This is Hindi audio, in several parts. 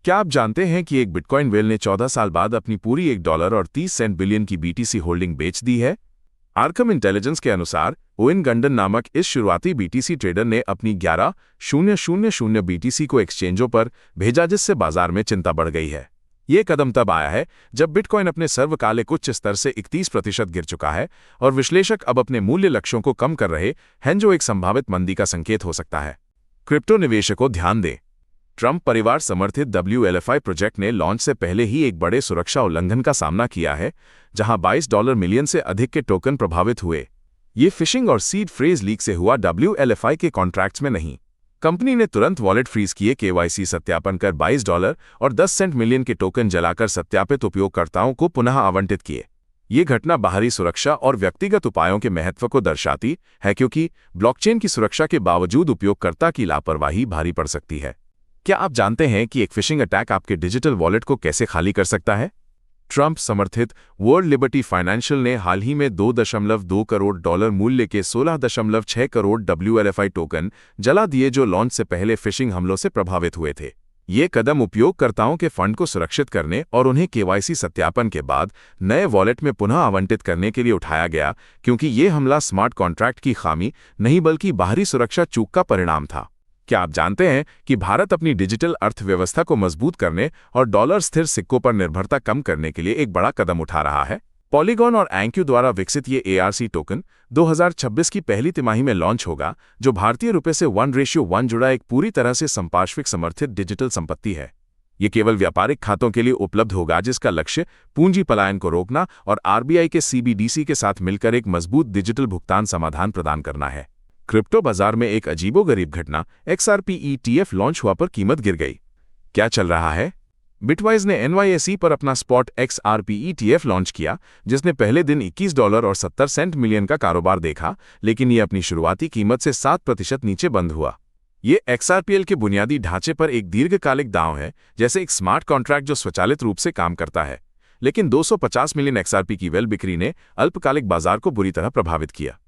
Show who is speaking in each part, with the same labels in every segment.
Speaker 1: क्या आप जानते हैं कि एक बिटकॉइन व्हेल ने 14 साल बाद अपनी पूरी $1 और 30 सेंट बिलियन की बीटीसी होल्डिंग बेच दी है? आर्कम इंटेलिजेंस के अनुसार ओवेन गंडन नामक इस शुरुआती बीटीसी ट्रेडर ने अपनी 11,000 बीटीसी को एक्सचेंजों पर भेजा, जिससे बाजार में चिंता बढ़ गई है। ये कदम तब आया है जब बिटकॉइन अपने सर्वकालिक उच्च स्तर से 31% गिर चुका है और विश्लेषक अब अपने मूल्य लक्ष्यों को कम कर रहे हैं, जो एक संभावित मंदी का संकेत हो सकता है। क्रिप्टो निवेशकों ध्यान दें, ट्रंप परिवार समर्थित WLFI प्रोजेक्ट ने लॉन्च से पहले ही एक बड़े सुरक्षा उल्लंघन का सामना किया है, जहां $22 मिलियन से अधिक के टोकन प्रभावित हुए। ये फिशिंग और सीड फ्रेज लीक से हुआ, WLFI के कॉन्ट्रैक्ट्स में नहीं। कंपनी ने तुरंत वॉलेट फ्रीज किए, KYC सत्यापन कर $22 और 10 सेंट मिलियन के टोकन जलाकर सत्यापित उपयोगकर्ताओं को पुनः आवंटित किए। ये घटना बाहरी सुरक्षा और व्यक्तिगत उपायों के महत्व को दर्शाती है, क्योंकि ब्लॉकचेन की सुरक्षा के बावजूद उपयोगकर्ता की लापरवाही भारी पड़ सकती है। क्या आप जानते हैं कि एक फिशिंग अटैक आपके डिजिटल वॉलेट को कैसे खाली कर सकता है? ट्रंप समर्थित वर्ल्ड लिबर्टी फाइनेंशियल ने हाल ही में $2.2 करोड़ मूल्य के 16.6 करोड़ WLFI टोकन जला दिए, जो लॉन्च से पहले फिशिंग हमलों से प्रभावित हुए थे। ये कदम उपयोगकर्ताओं के फंड को सुरक्षित करने और उन्हें KYC सत्यापन के बाद नए वॉलेट में पुनः आवंटित करने के लिए उठाया गया, क्योंकि ये हमला स्मार्ट कॉन्ट्रैक्ट की खामी नहीं बल्कि बाहरी सुरक्षा चूक का परिणाम था। क्या आप जानते हैं कि भारत अपनी डिजिटल अर्थव्यवस्था को मजबूत करने और डॉलर स्थिर सिक्कों पर निर्भरता कम करने के लिए एक बड़ा कदम उठा रहा है? पॉलीगॉन और एंक्यू द्वारा विकसित ये ARC टोकन 2026 की पहली तिमाही में लॉन्च होगा, जो भारतीय रुपये से 1:1 जुड़ा एक पूरी तरह से संपार्श्विक समर्थित डिजिटल संपत्ति है। ये केवल व्यापारिक खातों के लिए उपलब्ध होगा, जिसका लक्ष्य पूंजी पलायन को रोकना और RBI के CBDC के साथ मिलकर एक मजबूत डिजिटल भुगतान समाधान प्रदान करना है। क्रिप्टो बाजार में एक अजीबोगरीब घटना, XRP ETF लॉन्च हुआ पर कीमत गिर गई। क्या चल रहा है? बिटवाइज ने NYSE पर अपना स्पॉट XRP ETF लॉन्च किया, जिसने पहले दिन $21 और 70 सेंट मिलियन का कारोबार देखा, लेकिन ये अपनी शुरुआती कीमत से 7% नीचे बंद हुआ। ये XRPL के बुनियादी ढांचे पर एक दीर्घकालिक दांव है, जैसे एक स्मार्ट कॉन्ट्रैक्ट जो स्वचालित रूप से काम करता है। लेकिन 250 मिलियन XRP की वेल बिक्री ने अल्पकालिक बाजार को बुरी तरह प्रभावित किया।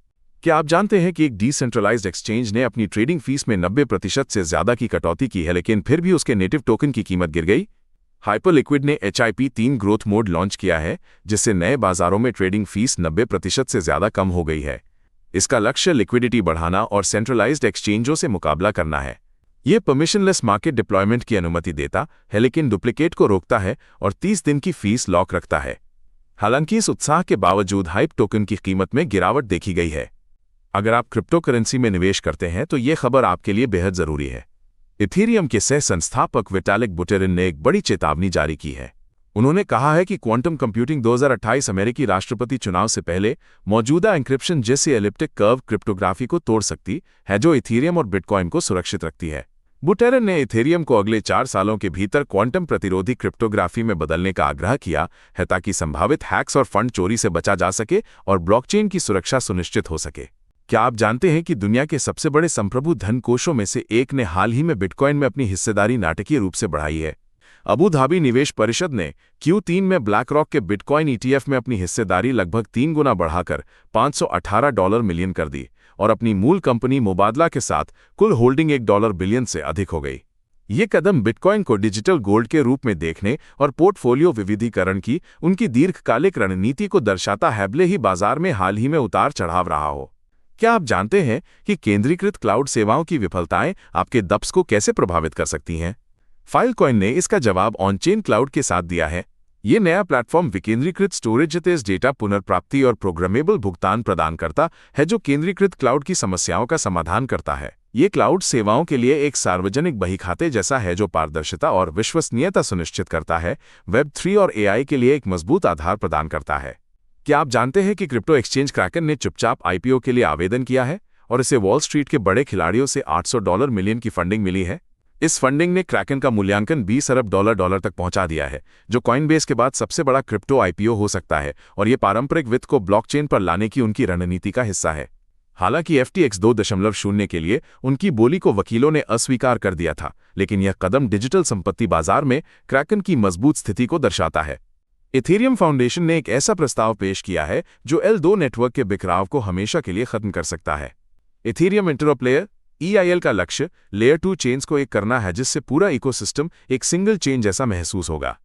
Speaker 1: क्या आप जानते हैं कि एक डिसेंट्रलाइज्ड एक्सचेंज ने अपनी ट्रेडिंग फीस में 90% से ज्यादा की कटौती की है, लेकिन फिर भी उसके नेटिव टोकन की कीमत गिर गई? हाइपरलिक्विड ने HIP-3 ग्रोथ मोड लॉन्च किया है, जिससे नए बाजारों में ट्रेडिंग फीस 90% से ज्यादा कम हो गई है। इसका लक्ष्य लिक्विडिटी बढ़ाना और सेंट्रलाइज्ड एक्सचेंजों से मुकाबला करना है। ये परमिशनलेस मार्केट डिप्लॉयमेंट की अनुमति देता है, लेकिन डुप्लीकेट को रोकता है और 30 दिन की फीस लॉक रखता है। हालांकि इस उत्साह के बावजूद हाइप टोकन की कीमत में गिरावट देखी गई है। अगर आप क्रिप्टो करेंसी में निवेश करते हैं तो ये खबर आपके लिए बेहद जरूरी है। इथेरियम के सह संस्थापक विटालिक बुटेरिन ने एक बड़ी चेतावनी जारी की है। उन्होंने कहा है कि क्वांटम कंप्यूटिंग 2028 अमेरिकी राष्ट्रपति चुनाव से पहले मौजूदा एन्क्रिप्शन जैसी एलिप्टिक कर्व क्रिप्टोग्राफी को तोड़ सकती है, जो इथेरियम और बिटकॉइन को सुरक्षित रखती है। बुटेरिन ने इथेरियम को अगले 4 सालों के भीतर क्वांटम प्रतिरोधी क्रिप्टोग्राफी में बदलने का आग्रह किया है, ताकि संभावित हैक्स और फंड चोरी से बचा जा सके और ब्लॉकचेन की सुरक्षा सुनिश्चित हो सके। क्या आप जानते हैं कि दुनिया के सबसे बड़े संप्रभु धन कोषों में से एक ने हाल ही में बिटकॉइन में अपनी हिस्सेदारी नाटकीय रूप से बढ़ाई है? अबू धाबी निवेश परिषद ने Q3 में ब्लैकरॉक के बिटकॉइन ETF में अपनी हिस्सेदारी लगभग 3 गुना बढ़ाकर $518 मिलियन कर दी और अपनी मूल कंपनी मुबादला के साथ कुल होल्डिंग $1 बिलियन से अधिक हो गई। ये कदम बिटकॉइन को डिजिटल गोल्ड के रूप में देखने और पोर्टफोलियो विविधीकरण की उनकी दीर्घकालिक रणनीति को दर्शाता है, भले ही बाजार में हाल ही में उतार चढ़ाव रहा हो। क्या आप जानते हैं कि केंद्रीकृत क्लाउड सेवाओं की विफलताएं आपके दप्स को कैसे प्रभावित कर सकती हैं? फाइलकॉइन ने इसका जवाब ऑन-चेन क्लाउड के साथ दिया है। ये नया प्लेटफॉर्म विकेंद्रीकृत स्टोरेज, तेज डेटा पुनर्प्राप्ति और प्रोग्रामेबल भुगतान प्रदान करता है, जो केंद्रीकृत क्लाउड की समस्याओं का समाधान करता है। ये क्लाउड सेवाओं के लिए एक सार्वजनिक बहीखाते जैसा है, जो पारदर्शिता और विश्वसनीयता सुनिश्चित करता है। Web3 और AI के लिए एक मजबूत आधार प्रदान करता है। क्या आप जानते हैं कि क्रिप्टो एक्सचेंज क्रैकन ने चुपचाप IPO के लिए आवेदन किया है और इसे वॉल स्ट्रीट के बड़े खिलाड़ियों से $800 मिलियन की फंडिंग मिली है? इस फंडिंग ने क्रैकन का मूल्यांकन $20 अरब तक पहुंचा दिया है, जो कॉइनबेस के बाद सबसे बड़ा क्रिप्टो IPO हो सकता है, और ये पारंपरिक वित्त को ब्लॉकचेन पर लाने की उनकी रणनीति का हिस्सा है। हालांकि FTX 2.0 के लिए उनकी बोली को वकीलों ने अस्वीकार कर दिया था, लेकिन यह कदम डिजिटल संपत्ति बाजार में क्रैकन की मजबूत स्थिति को दर्शाता है। इथेरियम फाउंडेशन ने एक ऐसा प्रस्ताव पेश किया है जो L2 नेटवर्क के बिखराव को हमेशा के लिए खत्म कर सकता है। इथेरियम इंटरऑपरेटर EIL का लक्ष्य लेयर 2 चेन्स को एक करना है जिससे पूरा इकोसिस्टम एक सिंगल चेन जैसा महसूस होगा।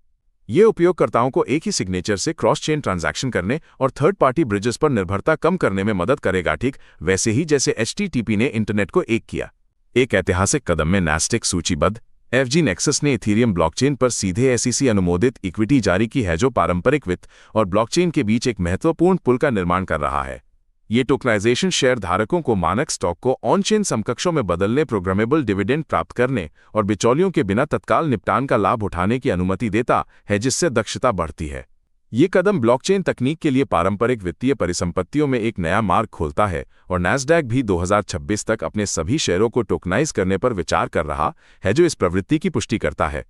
Speaker 1: ये उपयोगकर्ताओं को एक ही सिग्नेचर से क्रॉस चेन ट्रांजैक्शन करने और थर्ड पार्टी ब्रिजेस पर निर्भरता कम करने में मदद करेगा, ठीक वैसे ही जैसे HTTP ने इंटरनेट को एक किया। एक ऐतिहासिक कदम में नास्टेक सूचीबद्ध FG नेक्सस ने इथीरियम ब्लॉकचेन पर सीधे SEC अनुमोदित इक्विटी जारी की है, जो पारंपरिक वित्त और ब्लॉकचेन के बीच एक महत्वपूर्ण पुल का निर्माण कर रहा है। ये टोकनाइजेशन शेयर धारकों को मानक स्टॉक को ऑन चेन समकक्षों में बदलने, प्रोग्रामेबल डिविडेंड प्राप्त करने और बिचौलियों के बिना तत्काल निपटान का लाभ उठाने की अनुमति देता है, जिससे दक्षता बढ़ती है। ये कदम ब्लॉकचेन तकनीक के लिए पारंपरिक वित्तीय परिसंपत्तियों में एक नया मार्ग खोलता है और नैस्डैक भी 2026 तक अपने सभी शेयरों को टोकनाइज करने पर विचार कर रहा है, जो इस प्रवृत्ति की पुष्टि करता है।